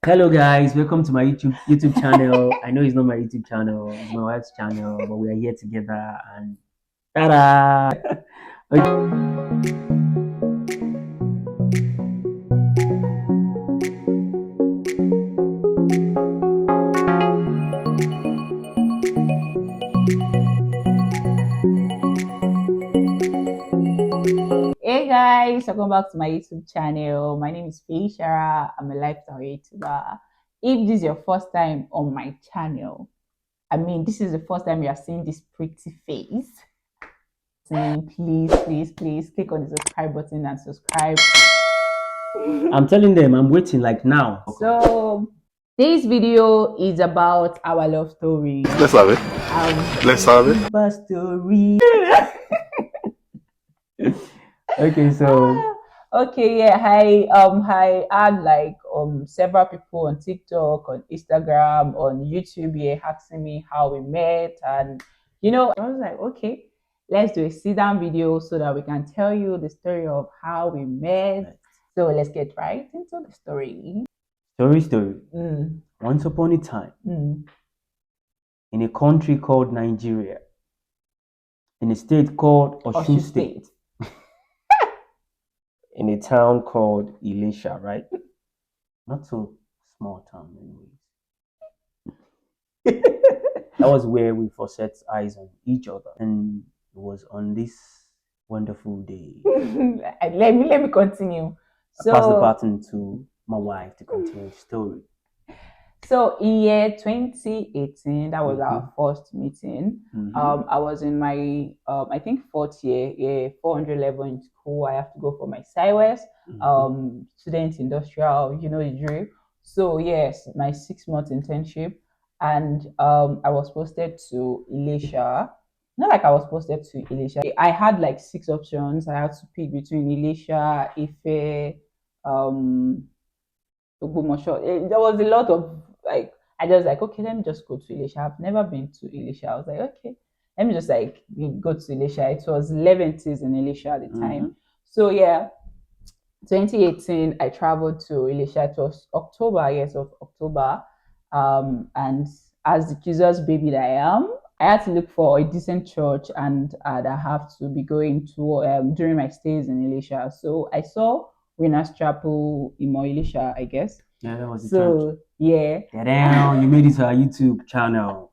Hello guys, welcome to my YouTube channel. I know it's not my YouTube channel, it's my wife's channel, but we are here together and ta-da! Hey guys, welcome back to my YouTube channel. My name is Felicia. I'm a lifestyle YouTuber. If this is your first time on my channel, this is the first time you are seeing this pretty face, then please click on the subscribe button and subscribe. I'm telling them I'm waiting like now. So this video is about our love story. Let's have it. Let's have it. Love story. Okay, so okay, yeah. I had like several people on TikTok, on Instagram, on YouTube, yeah, asking me how we met, and I was like, okay, let's do a sit down video so that we can tell you the story of how we met. So let's get right into the story. story. Mm, Once upon a time, mm. in a country called Nigeria, in a state called Osun State, in a town called Elisha, right? Not so small town, anyways. That was where we first set eyes on each other, and it was on this wonderful day. let me continue. I pass the baton to my wife to continue the story. So in year 2018, that was our first meeting. I was in my I think fourth year, 400 level in school. I have to go for my SciWest, student industrial, you know the drill. So yes, my 6 month internship, and I was posted to Elisha. Not like I was posted to Elisha. I had like 6 options. I had to pick between Elisha, Ife, Ogbomoso. There was a lot of like, I just like, okay, let me just go to Elisha. I've never been to Elisha. I was like, okay, let me just like go to Elisha. It was Leventis in Elisha at the time. So yeah, 2018, I traveled to Elisha. It was October, yes, of October. And as the Jesus baby that I am, I had to look for a decent church, and I have to be going to during my stays in Elisha. So I saw Winners Chapel in Elisha, I guess. Yeah, that was the So church. yeah, Damn, you made it to our YouTube channel.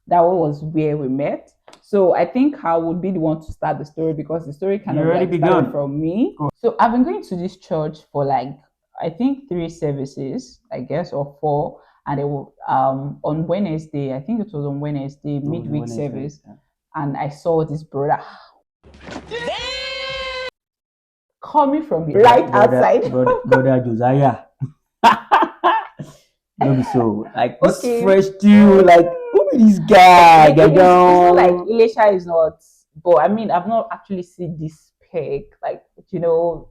that was where we met. So I think I would be the one to start the story because the story kind of like started from me. So I've been going to this church for like, I think 3 services, I guess, or 4. And it will, on Wednesday, I think it was on Wednesday, midweek service, yeah. And I saw this brother coming from right outside. Brother Josiah. Maybe so. Like this fresh dude, like who be this guy? It's not like Elisha is not, but I've not actually seen this peg, like the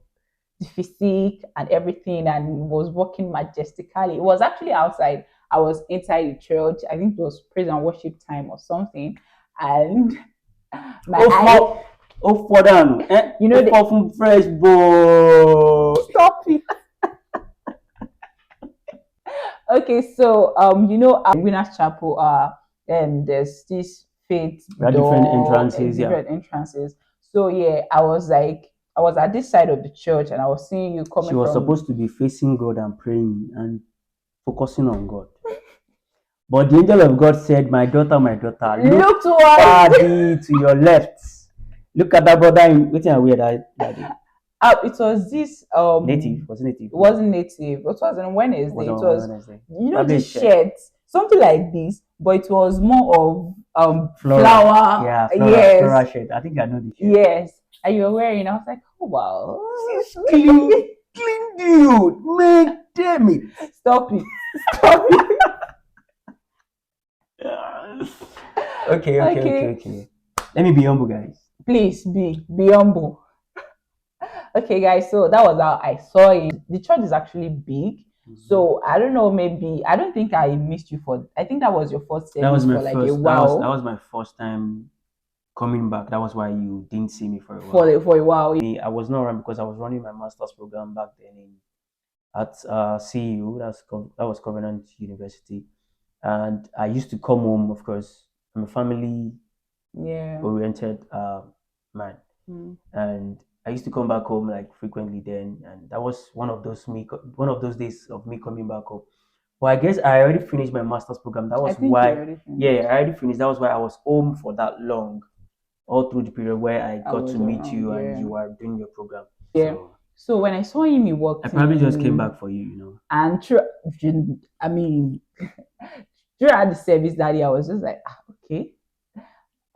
physique and everything, and was walking majestically. It was actually outside. I was inside the church. I think it was praise and worship time or something, and my for them, the from fresh boy. Stop it. Okay, so Winners Chapel, there's this faith door, different entrances, entrances. So yeah, I was at this side of the church, and I was seeing you coming. She was supposed to be facing God and praying and focusing on God. But the angel of God said, my daughter, look towards to your left. Look at that brother in waiting and weird that day. It was this native. Was it native? It wasn't native. It was on Wednesday. It was Wednesday. This shirt, something like this, but it was more of flower. Yeah, yes. Flower shirt. I think I know this shirt. Yes. And you were wearing, I was like, oh wow. Clean dude. Man, damn it. Stop it. Stop it. Okay. Let me be humble, guys. Please be humble. Okay, guys, so that was how I saw it. The church is actually big. So I don't know, maybe I don't think I missed you I think that was your first service. That was my first. That was my first time coming back. That was why you didn't see me for a while. For a while. I was not around because I was running my master's program back then at CU. That was Covenant University, and I used to come home. Of course, I'm a family Yeah. oriented man, Mm. and I used to come back home like frequently then, and that was one of those days of me coming back home. But I guess I already finished my master's program. That I was think you why, already yeah, finished. I already finished. That was why I was home for that long, all through the period where I I got to was meet around. you and Yeah. you were doing your program. Yeah. So So when I saw him, he I walked probably just came in, back for you. and I mean, throughout the service that day, I was just like, okay,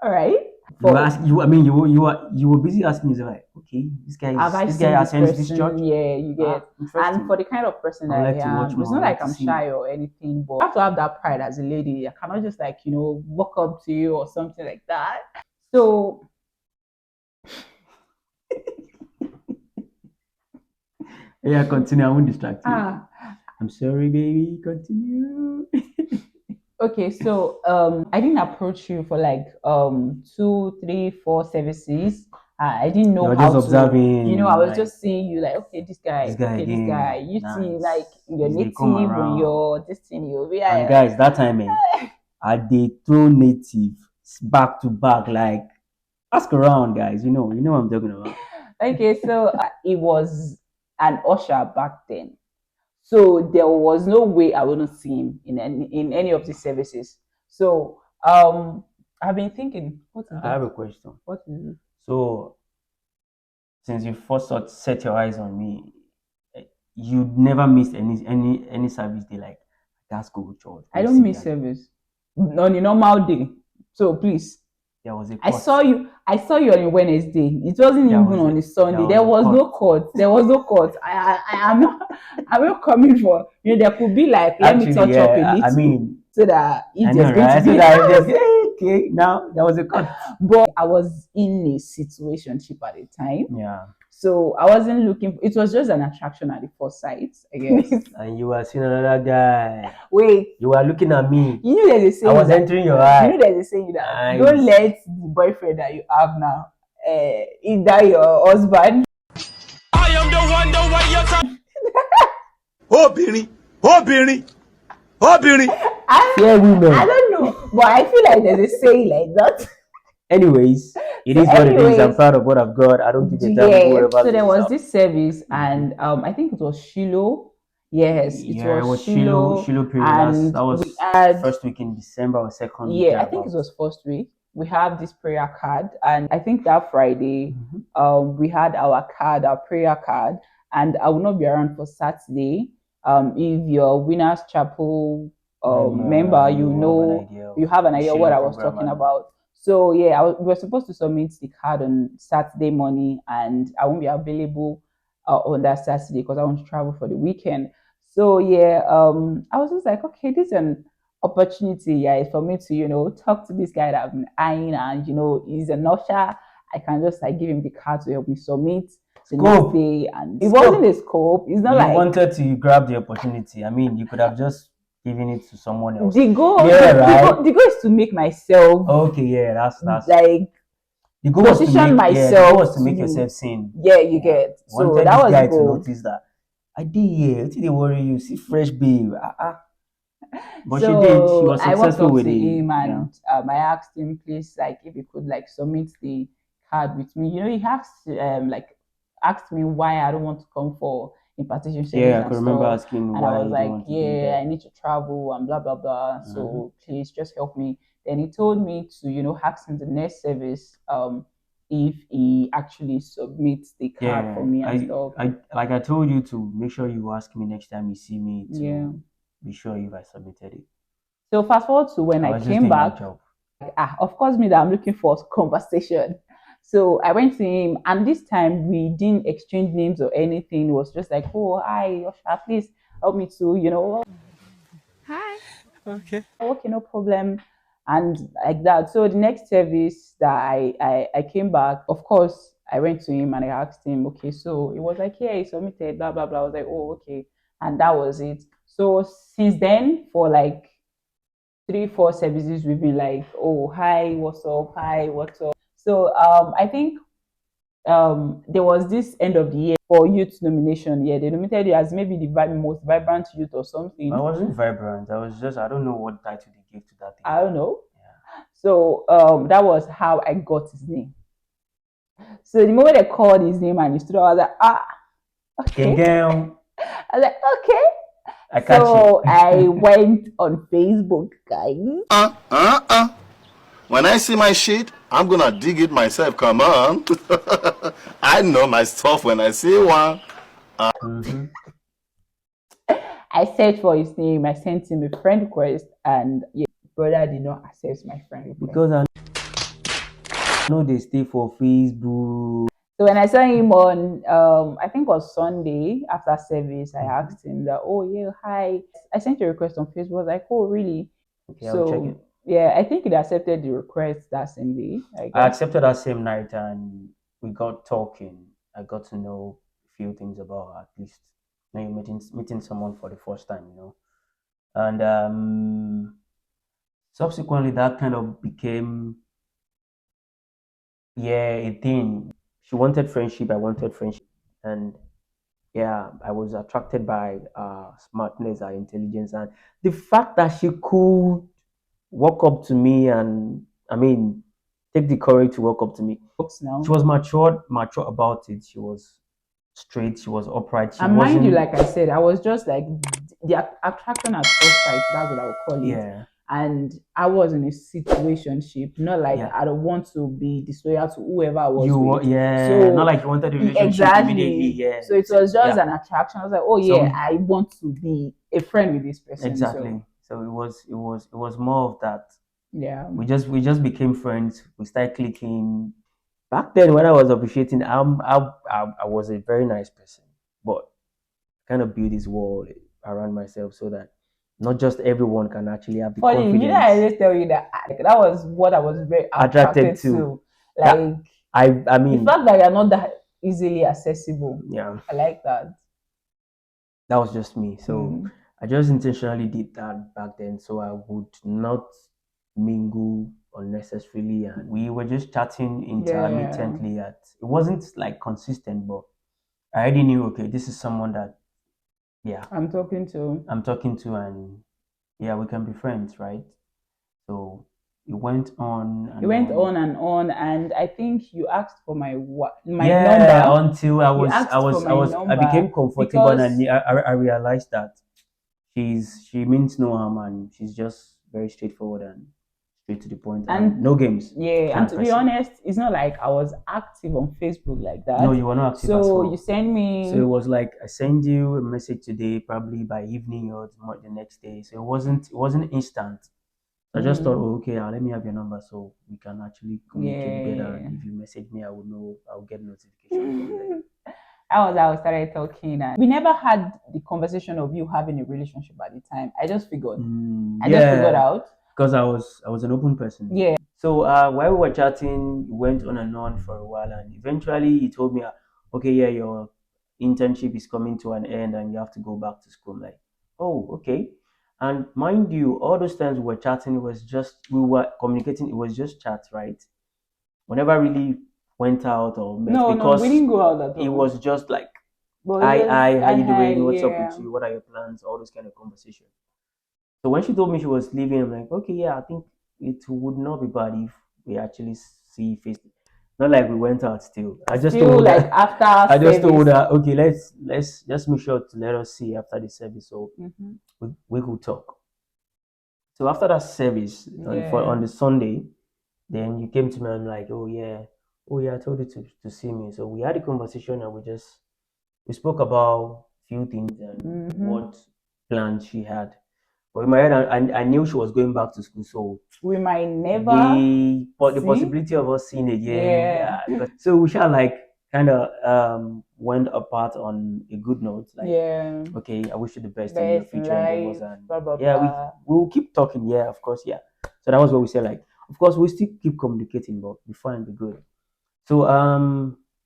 all right. You were For asking, you I mean you were busy asking yourself like, okay, have I this seen guy this attends this church? person? Yeah, you get. And Interesting. for the kind of person I would that I like to watch am, it's more. I not would like like to I'm see more. shy or anything, but I have to have that pride as a lady. I cannot just like, walk up to you or something like that. So Yeah, continue. I won't distract you. ah, I'm sorry, baby. Continue. okay, so I didn't approach you for like 2, 3, 4 services. I didn't You know were how just to, I observing, was like just seeing you like, okay, this this guy, guy okay, this guy. again. You see, like Nice. your Is they come native or around. your this thing, you'll be And like, guys, that time, I did throw native back to back. Like, ask around, guys. You know what I'm talking about. okay, so it was an usher back then. So there was no way I wouldn't see him in any of the services. So I've been thinking, what is I that? have a question. What is it? So, since you first set your eyes on me, you never missed any service day. Like, let's go to church. I Go don't see miss that. service on a normal day. So please, There was a I cut. saw you. I saw you on a Wednesday. It wasn't There even was on a a Sunday. there There was a was cut. no court. There was no court. I am not. I'm not coming for. There could be like, let me Actually, touch up a yeah. I little, mean, so that I if know, there's going to right? So be, that if there's okay, now there was a cut. but I was in a situationship at the time, Yeah. so I wasn't looking. It was just an attraction at the first sight, I guess. And you were seeing another guy. Wait, You were looking at me. you know there's a I saying was that entering your eye. there's a saying that Nice. don't let the boyfriend that you have now, either your husband. I am the one, the way you're talking. Obìnrin, obìnrin, obìnrin. Fair women. I don't know, but I feel like there's a saying like that. Anyways, it So is what it is. I'm anyways, proud of what I've got. I don't give a damn yeah. whatever So there goes was up. this service, and I think it was Shiloh. Yes, it Yeah, it was was Shiloh period. and That was we had first week in December or second week yeah, I think it thereabouts. was first week. We have this prayer card, and I think that Friday, Mhm. we had our card, our prayer card, and I will not be around for Saturday. If you're Winners Chapel member, you have an the idea what Shiloh I was program talking and about. So yeah, we were supposed to submit the card on Saturday morning, and I won't be available on that Saturday because I want to travel for the weekend. So yeah, I was just like, okay, this is an opportunity, yeah, for me to talk to this guy that I've been eyeing, and he's an usher. I can just like give him the card to help me submit the next Scope. day, and it wasn't a scope. It's not You like wanted to grab the opportunity. I mean, you could have just given it to someone else. the goal. Yeah, The goal is to make myself Okay, yeah, that's like the goal was to position make the myself goal was to make to- yourself seen. yeah, you get. So Wanted that this was guy the to goal. notice that I did here. What did they worry you? See fresh babe. But she So did. She was I walked successful up with to it. him, Yeah. and I asked him, please, like if he could like submit the card with me. He asked me why I don't want to come for impartition service Yeah, I and could remember stuff. asking And why I you was didn't like, want to do yeah, I that. need to travel and blah blah blah. So please just help me. Then he told me to, ask him the next service, if he actually submits the card for me and stuff. I like I told you to make sure you ask me next time you see me to Yeah. be sure if I submitted it. So fast forward to when I I was just came doing my back. job. Of course, me that I'm looking for conversation. So I went to him, and this time we didn't exchange names or anything. It was just like, oh, hi, Osha, please help me to, Hi. Okay. okay, no problem, and like that. So the next service that I came back, of course, I went to him and I asked him, okay, so it was like, yeah, he submitted, blah blah blah. I was like, oh, okay, and that was it. So since then, for like 3, 4 services, we've been like, oh, hi, what's up? Hi, what's up? So I think there was this end of the year for youth nomination. Yeah, they nominated you as maybe the most vibrant youth or something. I wasn't vibrant. I don't know what title they gave to that thing. I don't know. Yeah. So that was how I got his name. So the moment they called his name and he stood up, I was like, okay. Gang. I was like, okay. I catch So you. I went on Facebook, guys. When I see my shit, I'm gonna dig it myself. Come on. I know my stuff when I see one. Mhm. I searched for his name. I sent him a friend request, and yeah, brother did not accept my friend request. Because I know they stay for Facebook. So when I saw him on, I think it was Sunday after service, I asked him that, oh yeah, hi. I sent you a request on Facebook. I was like, oh really? Okay, I'll check it. Yeah, I think he accepted the request that same day. I accepted that same night and we got talking. I got to know a few things about her, at least. Now you're meeting someone for the first time, you know. And subsequently that kind of became a thing. She wanted friendship, I wanted friendship. And yeah, I was attracted by smartness, her intelligence, and the fact that she could walk up to me and take the courage to walk up to me. Now. She was mature about it. She was straight. She was upright. And mind you, like I said, I was just like the attraction at first sight. That's what I would call it. Yeah. And I was in a situationship, not like I don't want to be disloyal to whoever I was with. So not like you wanted a relationship immediately. Yeah. So it was just an attraction. I was like, oh yeah, I want to be a friend with this person. Exactly. So it was more of that. Yeah. We just became friends. We started clicking. Back then, when I was appreciating, I was a very nice person, but kind of build this wall around myself so that not just everyone can actually have the confidence. You know, I just tell you that that was what I was very attracted to. Like, I mean, the fact that you're not that easily accessible. Yeah, I like that. That was just me. So I just intentionally did that back then, so I would not mingle unnecessarily, and we were just chatting intermittently. It wasn't like consistent, but I already knew, okay, this is someone that I'm talking to, and we can be friends, right? So it went on and on, and I think you asked for my number until I became comfortable, and I realized that she means no harm, and she's just very straightforward and straight to the point, and no games. Yeah, and to be honest, it's not like I was active on Facebook like that. No, you were not active. So you send me. So it was like I send you a message today, probably by evening or the next day. So it wasn't instant. I just thought, okay, let me have your number so we can actually communicate better. If you message me, I will know. I'll get notification. That was how I started talking, and we never had the conversation of you having a relationship at the time. I just figured. I just figured out because I was an open person. Yeah. So while we were chatting, we went on and on for a while, and eventually he told me, okay, yeah, your internship is coming to an end, and you have to go back to school. I'm like, oh, okay. And mind you, all those times we were chatting, we were communicating. It was just chat, right? We never really went out or met because we didn't go out at all. It was just like, hi, how you doing? What's up with you? What are your plans? All those kind of conversations. So when she told me she was leaving, I'm like, okay, yeah, I think it would not be bad if we actually see face. Not like we went out still. I just told her, after I just told her, okay, let's just make sure to let us see after the service, so we could talk. So after that service on the Sunday, then you came to me and like, oh yeah, I told you to see me. So we had a conversation and we spoke about few things and what plans she had. But in my head, I knew she was going back to school, so we might never. But the possibility of us seeing again. Yeah. So we shall like kind of went apart on a good note. Like, okay, I wish you the best in your future endeavors, and blah, blah, blah. we'll keep talking. Yeah, of course, yeah. So that was what we said. Like, of course, we still keep communicating, but be fine, be good. So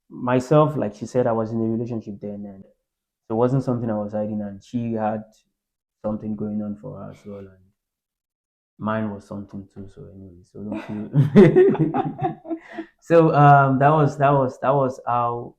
myself, like she said, I was in a relationship then, and so it wasn't something I was hiding, and she had something going on for her as well, and mine was something too. So anyway, so don't feel. So that was how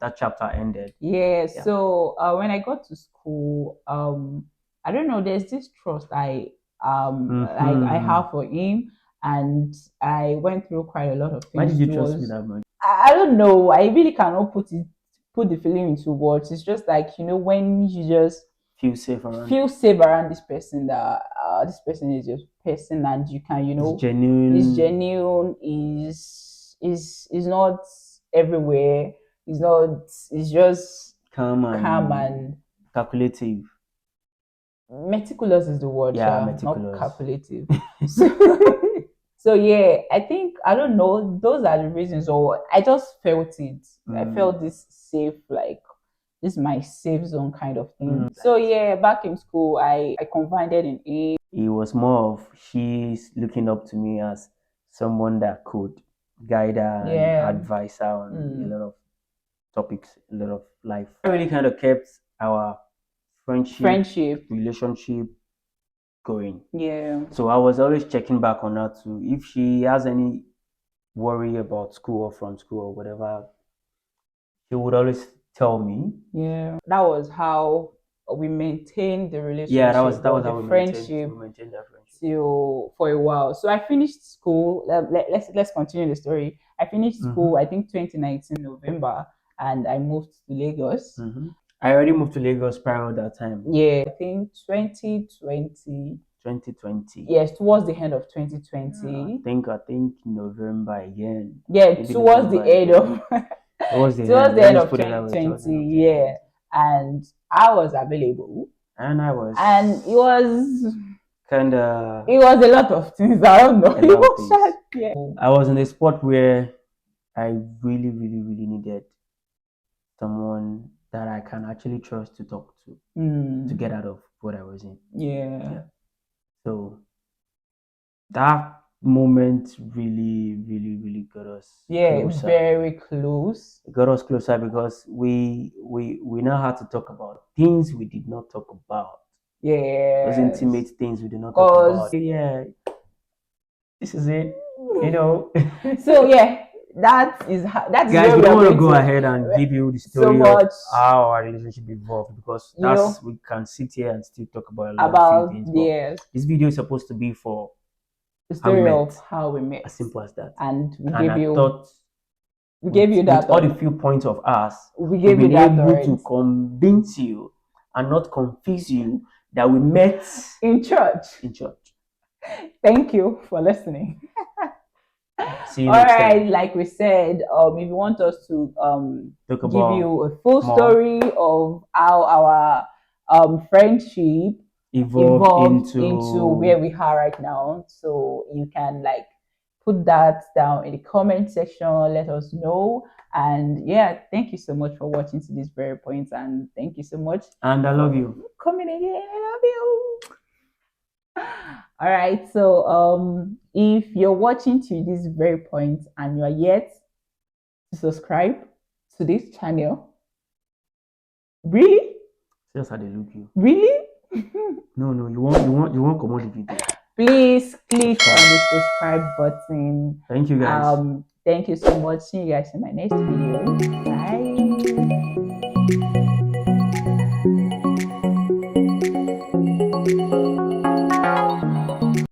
that chapter ended. Yeah, Yeah. so when I got to school, I don't know, there's this trust like I Mhm. have for him, and I went through quite a lot of Why things did you trust me towards. that much? I don't know, I really cannot put the feeling into words. It's just like, when you just Feel safe around. feel safe around this person, that this person is your person, and you can, It's is genuine, genuine, is not everywhere, is not, is just calm calm and and calculative. meticulous is the word, Yeah, not meticulous. calculative. So, so yeah, I think, I don't know, those are the reasons, or I just felt it. I felt this safe, like this is my safe zone kind of thing. So yeah, back in school, I confided in him. It was more of she's looking up to me as someone that could guide her and Yeah. advise her on a lot of topics, a lot of life. I really kind of kept our friendship relationship going. Yeah. So I was always checking back on her too. If she has any worry about school or from school or whatever, she would always tell me. Yeah. That was how we maintained the relationship, Yeah, that was or how the we friendship, maintained that friendship. till for a while. So I finished school. Let's continue the story. I finished school, I think 2019 November, and I moved to Lagos. I already moved to Lagos prior that time. Yeah, I think 2020. 2020. Yes, towards the end of 2020. I think November again. Yeah, Maybe towards the November end again. of Towards the towards end. the Let end me of put it that way. Towards the 2020. end of Yeah, 2020. and I was available, And I was and it kind of was a lot of things. I don't know. a It lot of was things. just, yeah. I was in a spot where I really, really, really needed someone that I can actually trust to talk to get out of what I was in. Yeah. So that moment really, really, really got us closer. Very close. It got us closer because we now had to talk about things we did not talk about. Yeah. Those intimate things we did not talk about. Yeah, this is it. So yeah, that is Guys, where we we don't are want to going go to ahead and give you the so story of much how our relationship evolved because we can sit here and still talk about a lot of about few things. But this video is supposed to be for the how we story met. of how we met. As simple as that. And we And gave I you thought that with all the few points of us, we gave you we've been that able already. to convince you and not confuse you that we met in church. Thank you for listening. See you All next right, time. like we said, if you want us to Talk give about you a full more. story of how our friendship evolved into where we are right now, so you can like put that down in the comment section, let us know. And yeah, thank you so much for watching to this very point, and thank you so much. And I love you. Coming again, I love you. All right, so if you're watching to this very point and you are yet to subscribe to this channel, really? Just how they look you. Really? No, you want commodity video. Please click on the subscribe button. Thank you guys. Thank you so much. See you guys in my next video. Bye.